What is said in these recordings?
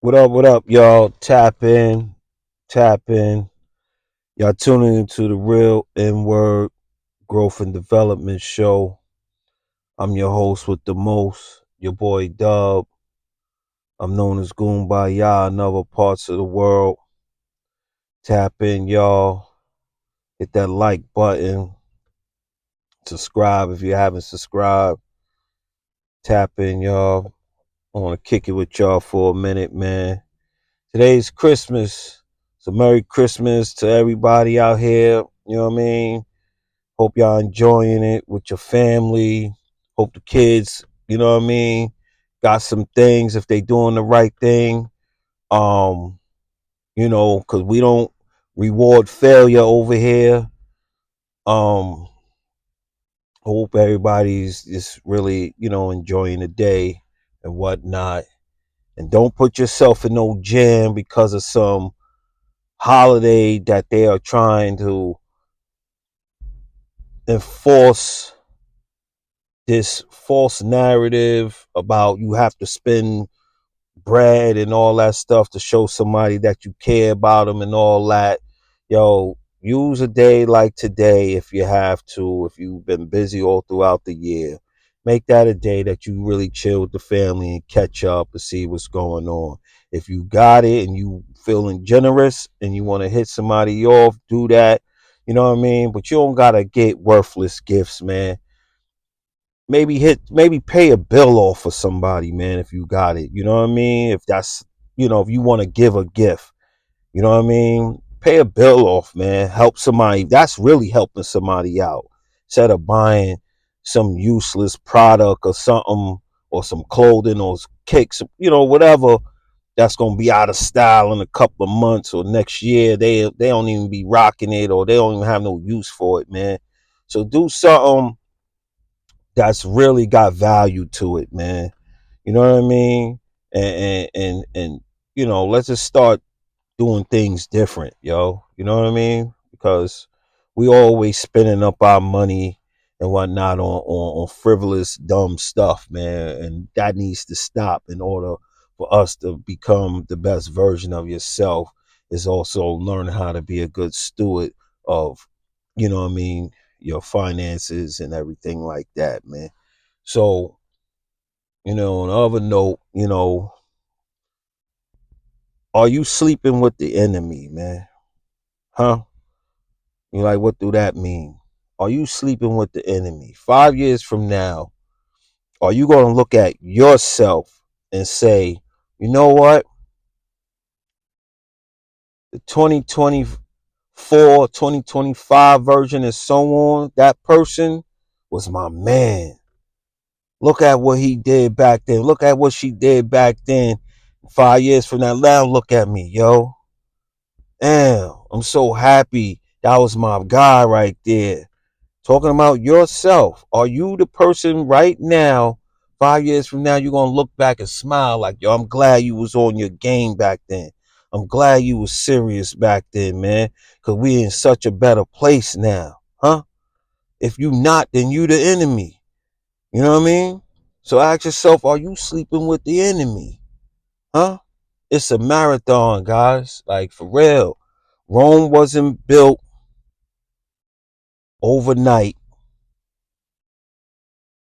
What up, y'all? Tap in, tap in. Y'all tuning into the Real N Word Growth and Development Show. I'm your host with the most, your boy Dub. I'm known as Goon by y'all in other parts of the world. Tap in, y'all. Hit that like button. Subscribe if you haven't subscribed. Tap in, y'all. I want to kick it with y'all for a minute, man. Today's Christmas. So Merry Christmas to everybody out here. You know what I mean? Hope y'all enjoying it with your family. Hope the kids, you know what I mean, got some things if they doing the right thing. Um, because we don't reward failure over here. Um, hope everybody's just really, enjoying the day and whatnot. And don't put yourself in no jam because of some holiday that they are trying to enforce this false narrative about you have to spend bread and all that stuff to show somebody that you care about them and all that. Yo, use a day like today if you have to, if you've been busy all throughout the year. Make that a day that you really chill with the family and catch up and see what's going on. If you got it and you feeling generous and you want to hit somebody off, do that. You know what I mean? But you don't gotta get worthless gifts, man. Maybe pay a bill off for somebody, man, if you got it. You know what I mean? If that's, if you want to give a gift, you know what I mean? Pay a bill off, man. Help somebody. That's really helping somebody out. Instead of buying some useless product or something, or some clothing or kicks, whatever that's gonna be out of style in a couple of months or next year. They don't even be rocking it, or they don't even have no use for it, man. So do something that's really got value to it, man. You know what I mean? And let's just start doing things different, yo. You know what I mean? Because we always spending up our money and whatnot on frivolous, dumb stuff, man. And that needs to stop in order for us to become the best version of yourself. Is also learn how to be a good steward of, what I mean, your finances and everything like that, man. So, on the other note, are you sleeping with the enemy, man? Huh? You like, what do that mean? Are you sleeping with the enemy? 5 years from now, are you going to look at yourself and say, you know what? The 2024, 2025 version and so on, that person was my man. Look at what he did back then. Look at what she did back then. 5 years from now look at me, yo. Damn, I'm so happy. That was my guy right there. Talking about yourself. Are you the person right now, 5 years from now, you're going to look back and smile like, yo, I'm glad you was on your game back then. I'm glad you was serious back then, man, because we in such a better place now. Huh? If you not, then you the enemy. You know what I mean? So ask yourself, are you sleeping with the enemy? Huh? It's a marathon, guys. Like, for real. Rome wasn't built overnight.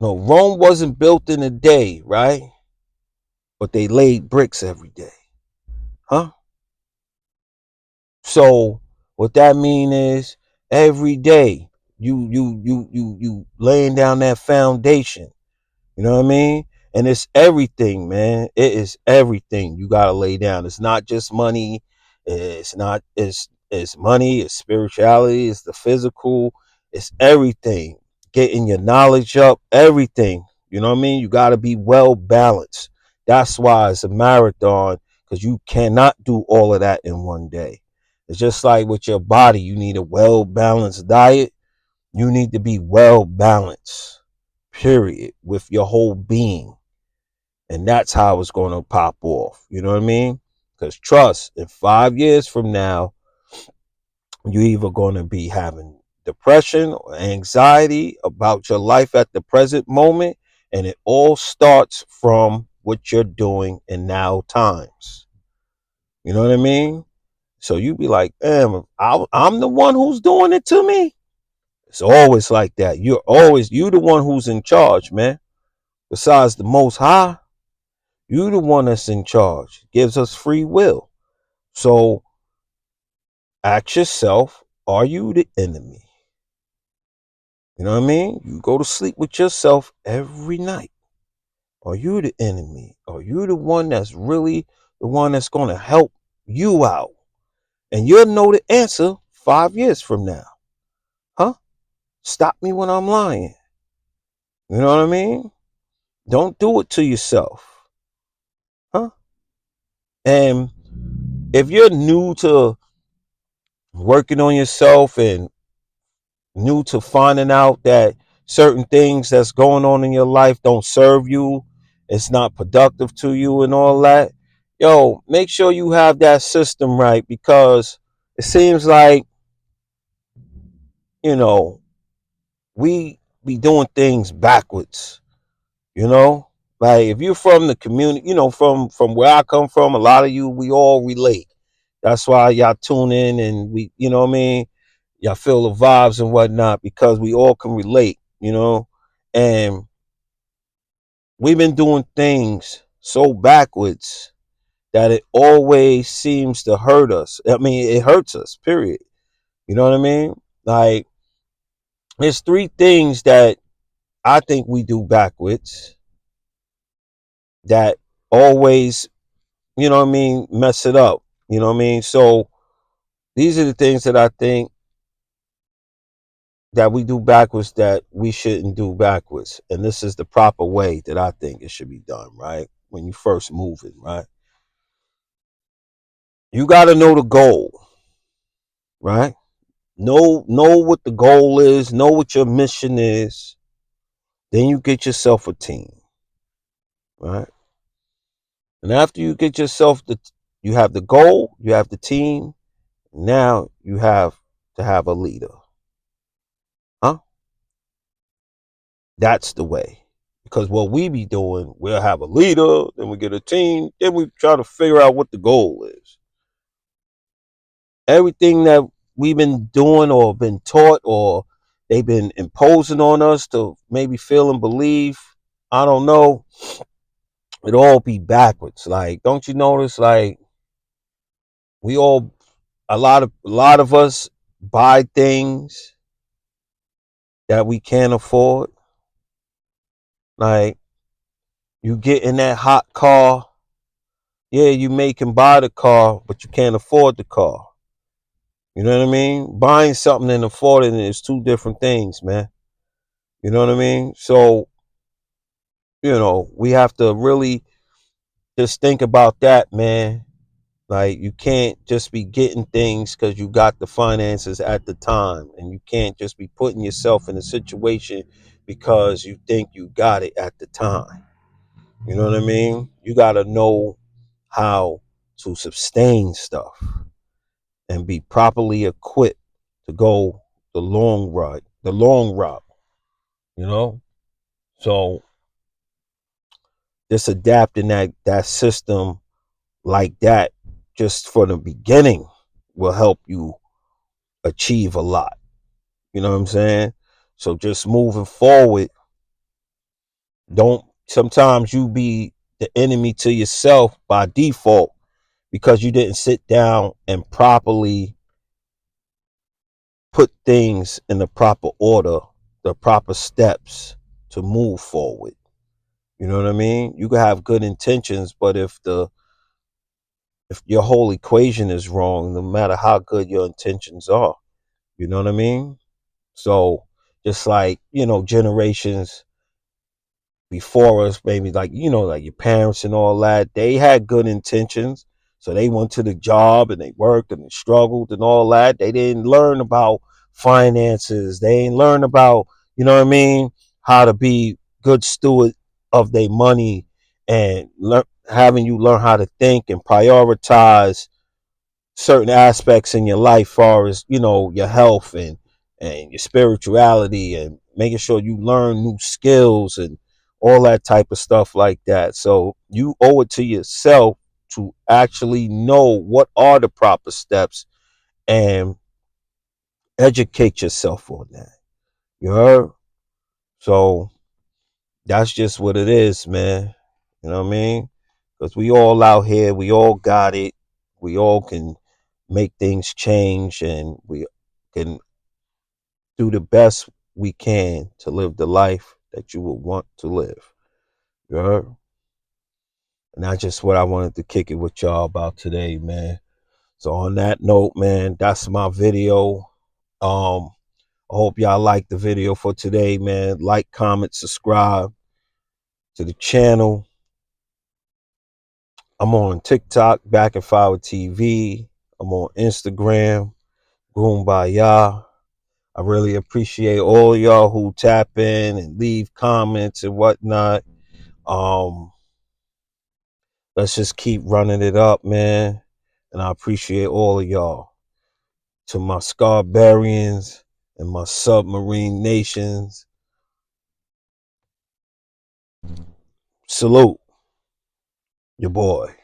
No, Rome wasn't built in a day, right? But they laid bricks every day. Huh? So what that mean is every day you laying down that foundation. You know what I mean? And it's everything, man. It is everything you gotta lay down. It's not just money. It's money, it's spirituality, it's the physical, it's everything. Getting your knowledge up, everything. You know what I mean? You gotta be well balanced. That's why it's a marathon, because you cannot do all of that in one day. It's just like with your body, you need a well balanced diet. You need to be well balanced, period, with your whole being. And that's how it's going to pop off. You know what I mean? Because trust, in 5 years from now, you're either going to be having depression or anxiety about your life at the present moment. And it all starts from what you're doing in now times. You know what I mean? So you be like, damn, I'm the one who's doing it to me. It's always like that. You the one who's in charge, man. Besides the Most High, you the one that's in charge. Gives us free will. So ask yourself, are you the enemy? You know what I mean? You go to sleep with yourself every night. Are you the enemy? Are you the one that's really the one that's going to help you out? And you'll know the answer 5 years from now. Huh? Stop me when I'm lying. You know what I mean? Don't do it to yourself. Huh? And if you're new to working on yourself and new to finding out that certain things that's going on in your life don't serve you, it's not productive to you and all that, yo, make sure you have that system right, because it seems like, you know, we be doing things backwards, you know? Like if you're from the community, from where I come from, a lot of you, we all relate. That's why y'all tune in and we, you know what I mean? Y'all feel the vibes and whatnot, because we all can relate, and we've been doing things so backwards that it always seems to hurt us. I mean, it hurts us, period. You know what I mean? Like, there's three things that I think we do backwards that always, mess it up. You know what I mean? So these are the things that I think that we do backwards that we shouldn't do backwards. And this is the proper way that I think it should be done, right? When you first move it, right? You got to know the goal, right? Know what the goal is, know what your mission is. Then you get yourself a team, right? And after you get yourself you have the goal, you have the team. Now you have to have a leader, huh? That's the way. Because what we be doing, we'll have a leader, then we get a team, then we try to figure out what the goal is. Everything that we've been doing or been taught or they've been imposing on us to maybe feel and believe, I don't know, it all be backwards. Like, don't you notice, like, we all a lot of us buy things that we can't afford. Like, you get in that hot car, yeah, you may can buy the car, but you can't afford the car. You know what I mean? Buying something and affording it is two different things, man. You know what I mean? So, we have to really just think about that, man. Like, you can't just be getting things because you got the finances at the time. And you can't just be putting yourself in a situation because you think you got it at the time. You know what I mean? You got to know how to sustain stuff and be properly equipped to go the long route, you know? So just adapting that system like that just for the beginning will help you achieve a lot. You know what I'm saying? So just moving forward, don't sometimes you be the enemy to yourself by default because you didn't sit down and properly put things in the proper order, the proper steps to move forward. You know what I mean? You can have good intentions, but if your whole equation is wrong, no matter how good your intentions are, you know what I mean? So just like, generations before us, maybe like, like your parents and all that, they had good intentions. So they went to the job and they worked and they struggled and all that. They didn't learn about finances. They didn't learn about, you know what I mean, how to be good steward of their money and having you learn how to think and prioritize certain aspects in your life, far as your health and your spirituality, and making sure you learn new skills and all that type of stuff like that. So you owe it to yourself to actually know what are the proper steps and educate yourself on that. You heard? So that's just what it is, man. You know what I mean? Because we all out here, we all got it. We all can make things change, and we can do the best we can to live the life that you would want to live. You heard? And that's just what I wanted to kick it with y'all about today, man. So on that note, man, that's my video. I hope y'all like the video for today, man. Like, comment, subscribe to the channel. I'm on TikTok, Back and Forward TV. I'm on Instagram, Goombaya. I really appreciate all y'all who tap in and leave comments and whatnot. Um, let's just keep running it up, man. And I appreciate all of y'all. To my Scarbarians and my submarine nations, salute your boy.